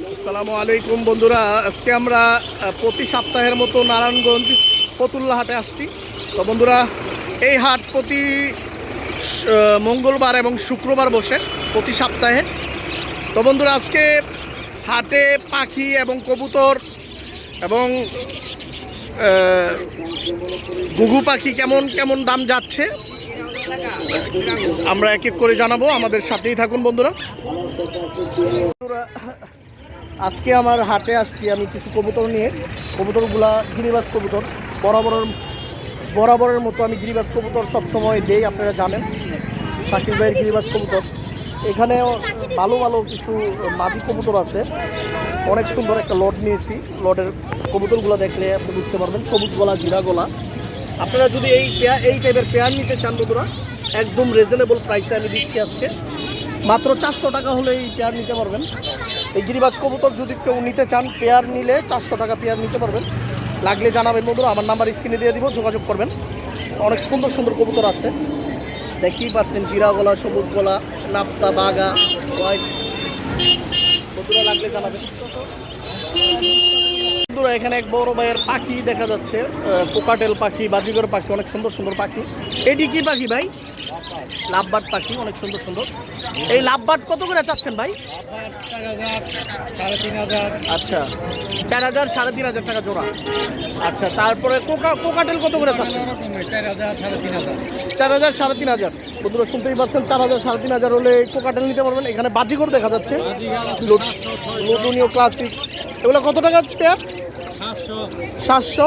আসসালামু আলাইকুম বন্ধুরা, আজকে আমরা প্রতি সপ্তাহের মতো নারায়ণগঞ্জ ফতুল্লা হাটে আসছি। তো বন্ধুরা, এই হাট প্রতি মঙ্গলবার এবং শুক্রবার বসে প্রতি সপ্তাহে। তো বন্ধুরা, আজকে হাটে পাখি এবং কবুতর এবং ঘুঘু পাখি কেমন কেমন দাম যাচ্ছে আমরা এক এক করে জানাবো। আমাদের সাথেই থাকুন বন্ধুরা। আজকে আমার হাটে আসছি আমি কিছু কবুতর নিয়ে। কবুতরগুলা গিরিবাজ কবুতর, বরাবরের মতো আমি গিরিবাজ কবুতর সবসময় দেই, আপনারা জানেন শাকিল ভাইয়ের গিরিবাজ কবুতর। এখানে ভালো ভালো কিছু মাদি কবুতর আছে, অনেক সুন্দর একটা লট নিয়েছি। লটের কবুতরগুলো দেখলে আপনি বুঝতে পারবেন, সবুজ গলা জিরা গলা। আপনারা যদি এই টাইপের পেয়ার নিতে চান বন্ধুরা, একদম রিজনেবল প্রাইসে আমি দিচ্ছি আজকে। মাত্র 400 টাকা হলে এই পেয়ার নিতে পারবেন। এই গিরিবাজ কবুতর যদি কেউ নিতে চান, পেয়ার নিলে 400 টাকা পেয়ার নিতে পারবেন। লাগলে জানাবেন বন্ধুরা, আমার নাম্বার স্ক্রিনে দিয়ে দিব, যোগাযোগ করবেন। অনেক সুন্দর সুন্দর কবুতর আছে, দেখতেই পারছেন, জিরা গলা, সবুজ গলা, নাপ্তা, বাগা, হোয়াইট। বন্ধুরা লাগলে জানাবেন। বন্ধুরা, এখানে এক বড় ভাইয়ের পাখি দেখা যাচ্ছে, কোকাটেল পাখি, বাজিগর পাখি, অনেক সুন্দর সুন্দর পাখি। এটি কি পাখি ভাই? লাভবার্ড পাখি, অনেক সুন্দর সুন্দর। এই লাভবার্ড কত করে চাচ্ছেন ভাই? 4,000, 3,500। আচ্ছা, 4,000, 3,500 টাকা জোড়া। আচ্ছা, তারপরে কোকাটেল কত করে চাচ্ছেন? 4,000, 3,500। 4,000, 3,500। বন্ধুরা শুনতেই পাচ্ছেন, 4,000, 3,500 হলে কোকাটেল নিতে পারবেন। এখানে বাজিগর দেখা যাচ্ছে, লুটুনীয় ক্লাসিক। এগুলো কত টাকা পেয়ার? 700,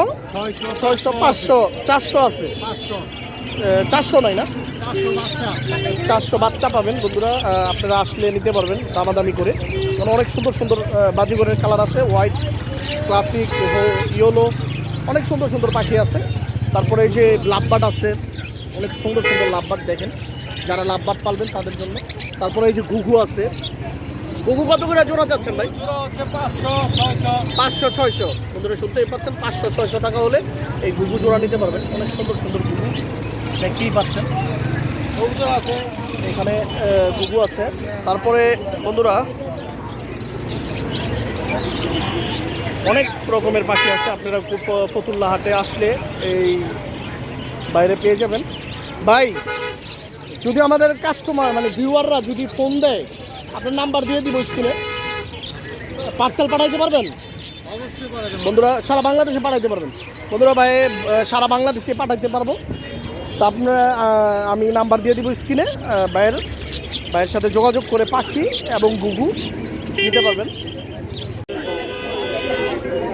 600, 500, 400 আছে। 400 নয় না, 400 বাচ্চা পাবেন বন্ধুরা। আপনারা আসলে নিতে পারবেন দামাদামি করে, কারণ অনেক সুন্দর সুন্দর বাজিগরের কালার আছে, হোয়াইট, ক্লাসিক, ইয়েলো, অনেক সুন্দর সুন্দর পাখি আছে। তারপরে এই যে লাভবার্ড আছে, অনেক সুন্দর সুন্দর লাভবার্ড, দেখেন যারা লাভবার্ড পালবেন তাদের জন্য। তারপরে এই যে ঘুঘু আছে। ঘুঘু কত করে জোড়া যাচ্ছেন ভাই? 500, 600। বন্ধুরা শুনতেই পারছেন, 500, 600 টাকা হলে এই ঘুঘু জোড়া নিতে পারবেন। অনেক সুন্দর সুন্দর ঘুঘু দেখতেই পাচ্ছেন, আছে এখানে, ঘুঘু আছে। তারপরে বন্ধুরা অনেক রকমের পাখি আছে, আপনারা ফতুল্লা হাটে আসলে এই বাইরে পেয়ে যাবেন। ভাই, যদি আমাদের কাস্টমার মানে ভিউয়াররা যদি ফোন দেয়, আপনার নাম্বার দিয়ে দিব স্ক্রিনে, পার্সেল পাঠাইতে পারবেন বন্ধুরা? সারা বাংলাদেশে পাঠাইতে পারবেন বন্ধুরা? ভাই, সারা বাংলাদেশে পাঠাইতে পারবো। তা আপনারা, আমি নাম্বার দিয়ে দিব স্ক্রিনে, ভাইয়ের সাথে যোগাযোগ করে পাখি এবং ঘুঘু নিতে পারবেন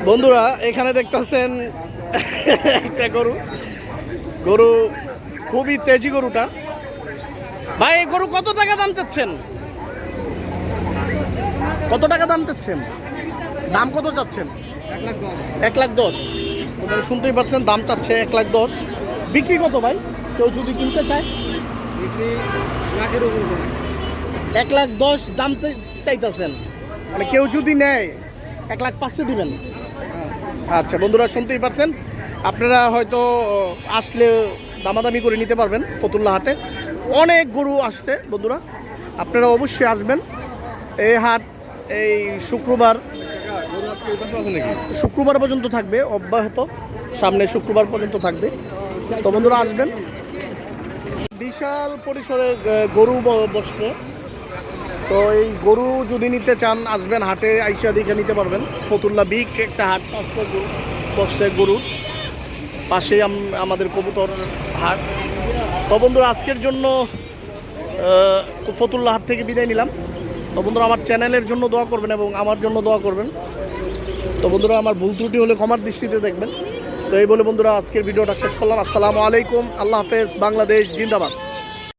বন্ধুরা। এখানে দেখতেছেন একটা গরু খুবই তেজি গরুটা। ভাই, এই গরু কত টাকা দাম চাচ্ছেন? কত টাকা দাম চাচ্ছেন? দাম কত চাচ্ছেন? 1,10,000। ওদের শুনতেই পারছেন, দাম চাচ্ছে 1,10,000। বিক্রি কত ভাই? কেউ যদি কিনতে চায়? 1,10,000 দাম চাইতেছেন, মানে কেউ যদি নেয় 1,05,000 দিবেন? আচ্ছা বন্ধুরা, শুনতেই পারছেন, আপনারা হয়তো আসলে দামাদামি করে নিতে পারবেন। ফতুল্লা হাটে অনেক গরু আসছে বন্ধুরা, আপনারা অবশ্যই আসবেন। এই হাট এই শুক্রবার পর্যন্ত থাকবে, অব্যাহত, সামনে শুক্রবার পর্যন্ত থাকবে। তো বন্ধুরা আসবেন। বিশাল পরিসরে গরু বসবে, তো এই গরু যদি নিতে চান আসবেন হাটে, আইসা দেখে নিতে পারবেন। ফতুল্লা বিগ একটা হাট বসছে, গরুর পাশেই আমাদের কবুতর হাট। তো বন্ধুরা, আজকের জন্য ফতুল্লা হাট থেকে বিদায় নিলাম। তো বন্ধুরা, আমার চ্যানেলের জন্য দোয়া করবেন এবং আমার জন্য দোয়া করবেন। তো বন্ধুরা, আমার ভুল ত্রুটি হলে ক্ষমার দৃষ্টিতে দেখবেন। তো এই বলে বন্ধুরা, আজকের ভিডিওটা শেষ করলাম। আসসালামু আলাইকুম, আল্লাহ হাফেজ, বাংলাদেশ জিন্দাবাদ।